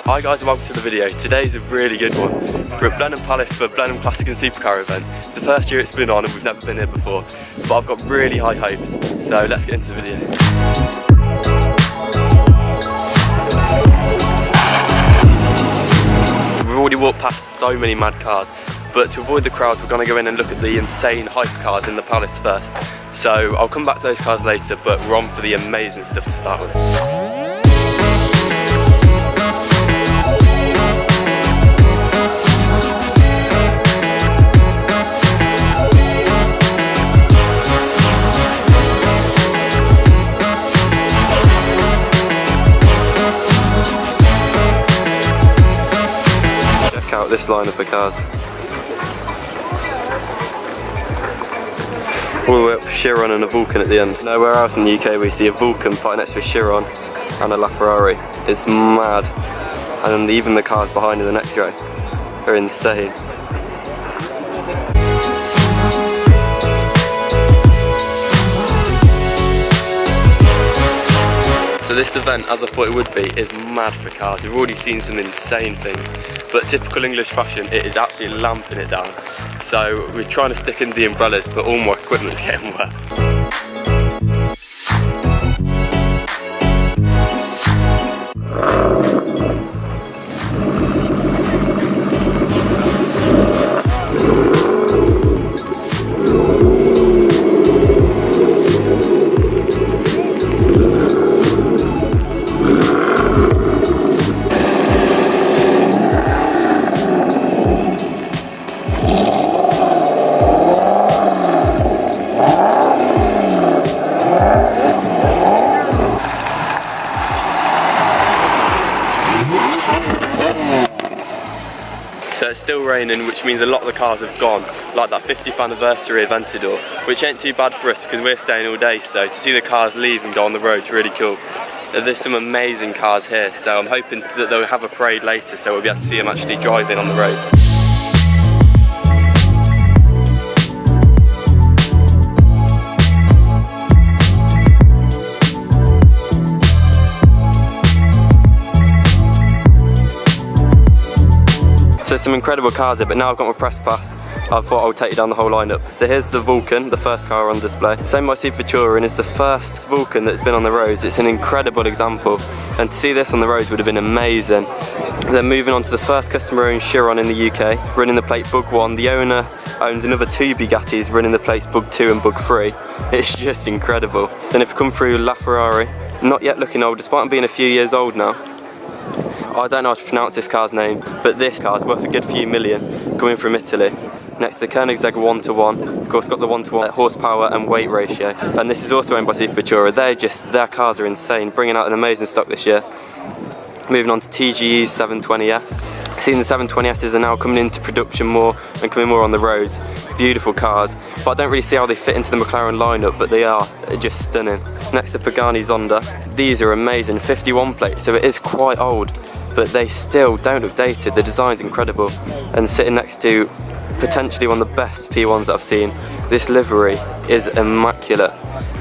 Hi guys and welcome to the video. Today's a really good one. We're at Blenheim Palace for Blenheim Classic and Supercar event. It's the first year it's been on and we've never been here before. But I've got really high hopes, so let's get into the video. We've already walked past so many mad cars, but to avoid the crowds we're going to go in and look at the insane hypercars in the Palace first. So I'll come back to those cars later, but we're on for the amazing stuff to start with. Check out this lineup of cars. All the way up Chiron and a Vulcan at the end. Nowhere else in the UK we see a Vulcan parked next to a Chiron and a LaFerrari. It's mad. And even the cars behind in the next row are insane. So this event, as I thought it would be, is mad for cars. We've already seen some insane things, but typical English fashion, it is absolutely lamping it down. So we're trying to stick in the umbrellas, but all my equipment's getting wet. So it's still raining, which means a lot of the cars have gone, like that 50th anniversary Aventador, which ain't too bad for us because we're staying all day, so to see the cars leave and go on the road is really cool. There's some amazing cars here, so I'm hoping that they'll have a parade later so we'll be able to see them actually driving on the road. So some incredible cars here, but now I've got my press pass, I thought I would take you down the whole lineup. So here's the Vulcan, the first car on display. Same by Supercar, and it's the first Vulcan that's been on the roads. It's an incredible example, and to see this on the roads would have been amazing. Then moving on to the first customer-owned Chiron in the UK, running the plate Bug 1. The owner owns another 2 Bugattis running the plates Bug 2 and Bug 3. It's just incredible. Then if we come through LaFerrari, not yet looking old, despite him being a few years old now. I don't know how to pronounce this car's name, but this car's worth a good few million, coming from Italy. Next to the Koenigsegg 1:1, of course got the 1:1 horsepower and weight ratio. And this is also owned by Supercar. Their cars are insane, bringing out an amazing stock this year. Moving on to TGE's 720S. Seeing the 720Ss are now coming into production more and coming more on the roads. Beautiful cars, but I don't really see how they fit into the McLaren lineup, but they are just stunning. Next to Pagani Zonda. These are amazing, 51 plates, so it is quite old, but they still don't look dated. The design's incredible. And sitting next to potentially one of the best P1s that I've seen, this livery is immaculate.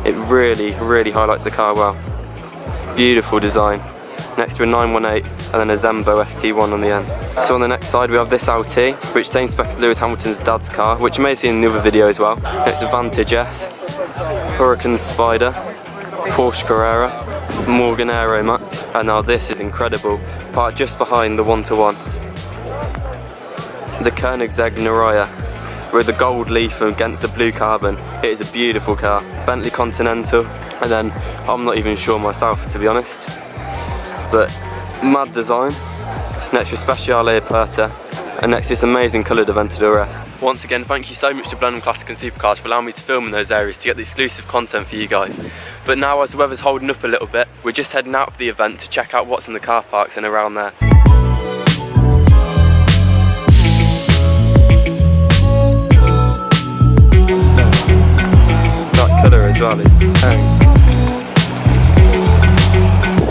It really, really highlights the car well. Beautiful design. Next to a 918 and then a Zemvo ST1 on the end. So on the next side we have this LT, which same spec as Lewis Hamilton's dad's car, which you may have seen in the other video as well. Next to Vantage S, Huracan Spider, Porsche Carrera, Morgan Aero Max, and now this is incredible, parked just behind the 1:1. The Koenigsegg Naraya, with the gold leaf against the blue carbon. It is a beautiful car. Bentley Continental, and then I'm not even sure myself to be honest, but mad design. Next to Speciale Aperta, and next this amazing coloured Aventador S. Once again, thank you so much to Blenheim Classic and Supercars for allowing me to film in those areas to get the exclusive content for you guys. But now as the weather's holding up a little bit, we're just heading out for the event to check out what's in the car parks and around there. That colour as well is bang.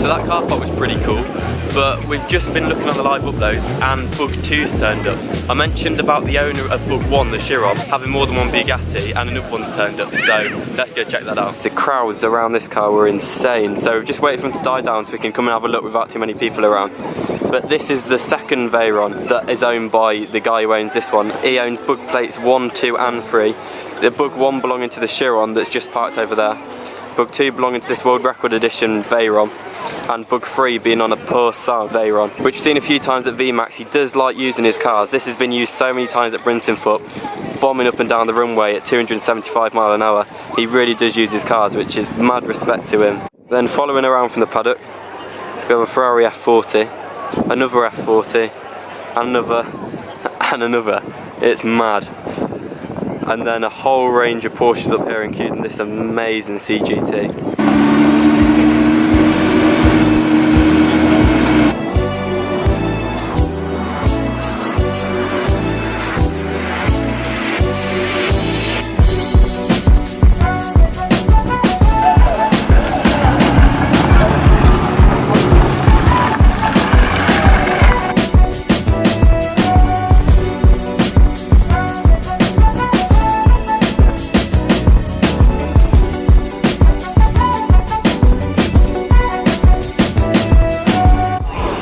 So that car park was pretty cool, but we've just been looking at the live uploads and Bug 2's turned up. I mentioned about the owner of Bug 1, the Chiron, having more than one Bugatti, and another one's turned up, so let's go check that out. The crowds around this car were insane, so we've just waited for them to die down so we can come and have a look without too many people around. But this is the second Veyron that is owned by the guy who owns this one. He owns Bug plates 1, 2 and 3. The Bug 1 belonging to the Chiron that's just parked over there. Bug 2 belonging to this World Record Edition Veyron, and Bug 3 being on a Pure Sang Veyron, which we've seen a few times at VMAX. He does like using his cars. This has been used so many times at Brinton Foot, bombing up and down the runway at 275 mile an hour. He really does use his cars, which is mad respect to him. Then following around from the paddock, we have a Ferrari F40, another F40, another, and another. It's mad. And then a whole range of Porsches up here, including this amazing CGT.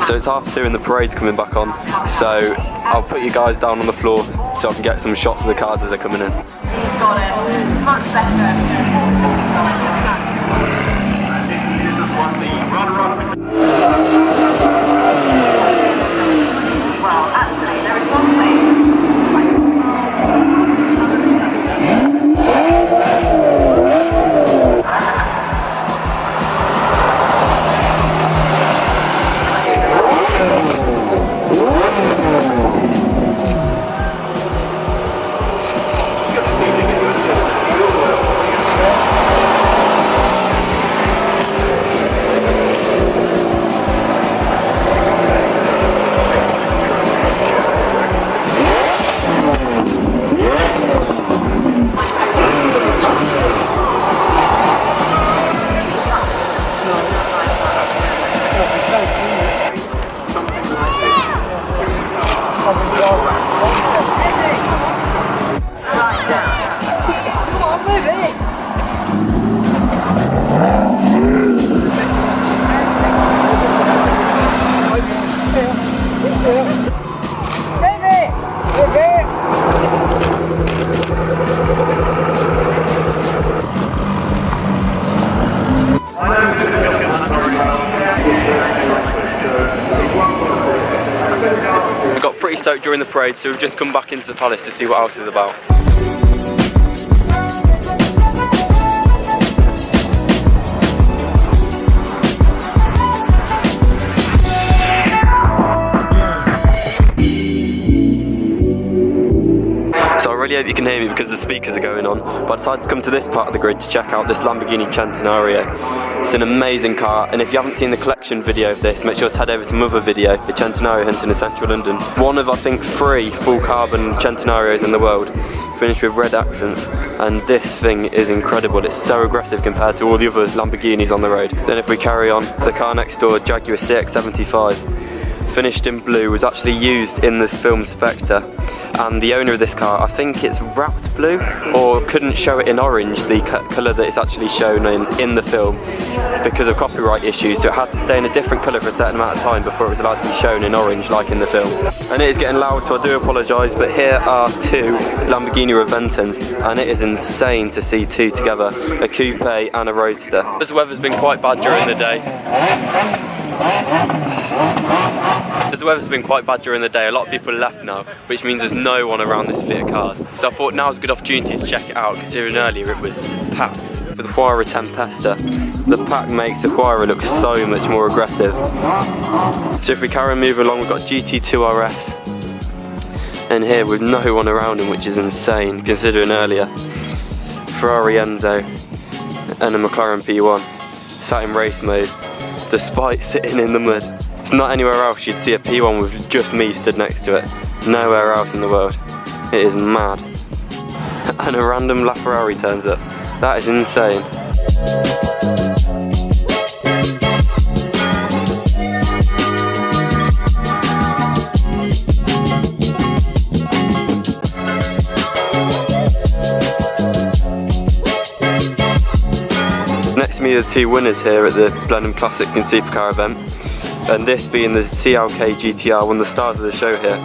So it's 2:30 and the parade's coming back on, so I'll put you guys down on the floor so I can get some shots of the cars as they're coming in. Got it. Much better. Well, actually, there is one thing. We got pretty soaked during the parade, so we've just come back into the palace to see what else is about. So I really hope you can hear me because the speakers are going on, but I decided to come to this part of the grid to check out this Lamborghini Centenario. It's an amazing car, and if you haven't seen the collection video of this, make sure to head over to my other video, the Centenario hunting in central London. One of, I think, 3 full carbon Centenarios in the world, finished with red accents, and this thing is incredible. It's so aggressive compared to all the other Lamborghinis on the road. Then if we carry on, the car next door, Jaguar CX-75, finished in blue, was actually used in the film Spectre, and the owner of this car, I think it's wrapped blue, or couldn't show it in orange, the colour that it's actually shown in the film, because of copyright issues, so it had to stay in a different colour for a certain amount of time before it was allowed to be shown in orange like in the film. And it is getting loud, so I do apologise, but here are 2 Lamborghini Reventons, and it is insane to see 2 together, a coupe and a roadster. This weather's been quite bad during the day. As the weather's been quite bad during the day, a lot of people left now, which means there's no one around this fleet of cars. So I thought now's a good opportunity to check it out, considering earlier it was packed. For the Huayra Tempesta, the pack makes the Huayra look so much more aggressive. So if we carry on moving along, we've got GT2 RS, and here with no one around him, which is insane, considering earlier. Ferrari Enzo, and a McLaren P1, sat in race mode, despite sitting in the mud. It's not anywhere else you'd see a P1 with just me stood next to it. Nowhere else in the world. It is mad. And a random LaFerrari turns up. That is insane. me the two winners here at the Blenheim Classic and Supercar event, and this being the CLK GTR, one of the stars of the show here,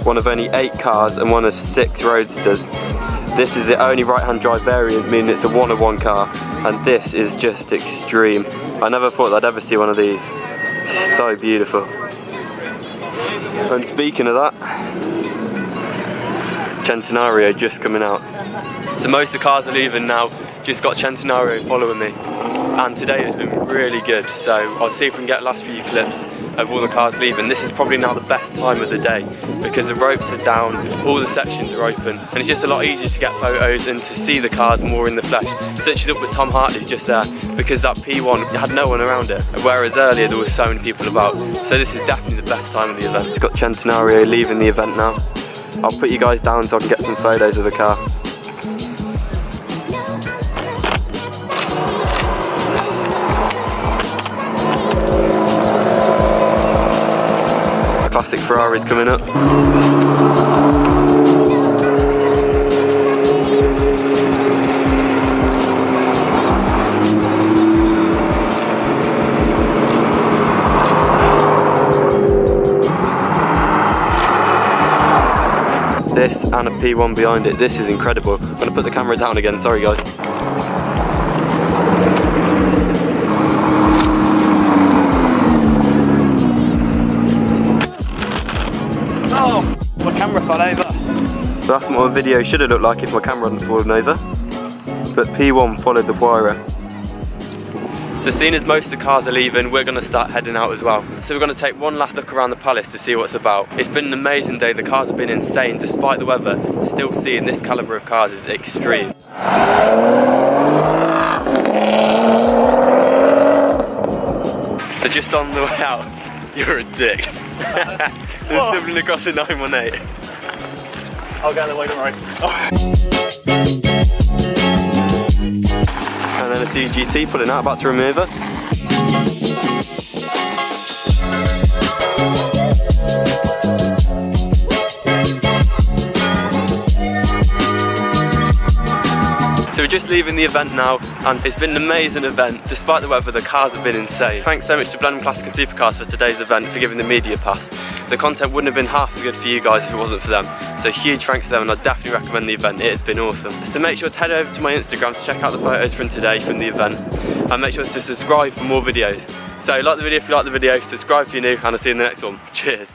one of only 8 cars and one of 6 roadsters. This is the only right-hand drive variant, meaning it's a one-of-one car, and this is just extreme. I never thought I'd ever see one of these. So beautiful. And speaking of that, Centenario just coming out. So most of the cars are leaving now, just got Centenario following me. And today has been really good, so I'll see if we can get the last few clips of all the cars leaving. This is probably now the best time of the day because the ropes are down, all the sections are open, and it's just a lot easier to get photos and to see the cars more in the flesh. Such as up with Tom Hartley's just there because that P1 had no one around it, whereas earlier there was so many people about. So this is definitely the best time of the event. It's got Centenario leaving the event now. I'll put you guys down so I can get some photos of the car. Classic Ferrari's coming up. This and a P1 behind it. This is incredible. I'm going to put the camera down again, sorry guys. Oh, my camera fell over. So that's what my video should have looked like if my camera hadn't fallen over. But P1 followed the wire. So seeing as most of the cars are leaving, we're going to start heading out as well. So we're going to take one last look around the palace to see what it's about. It's been an amazing day, the cars have been insane despite the weather. Still seeing this calibre of cars is extreme. So just on the way out, you're a dick. There's snibbling across a 918. I'll get the way, don't worry. And then a CGT pulling out, about to remove her. So we're just leaving the event now, and it's been an amazing event. Despite the weather, the cars have been insane. Thanks so much to Blenheim Classic and Supercars for today's event, for giving the media pass. The content wouldn't have been half as good for you guys if it wasn't for them. So huge thanks to them, and I definitely recommend the event. It has been awesome. So make sure to head over to my Instagram to check out the photos from today from the event, and make sure to subscribe for more videos. So like the video if you like the video, subscribe if you're new, and I'll see you in the next one. Cheers.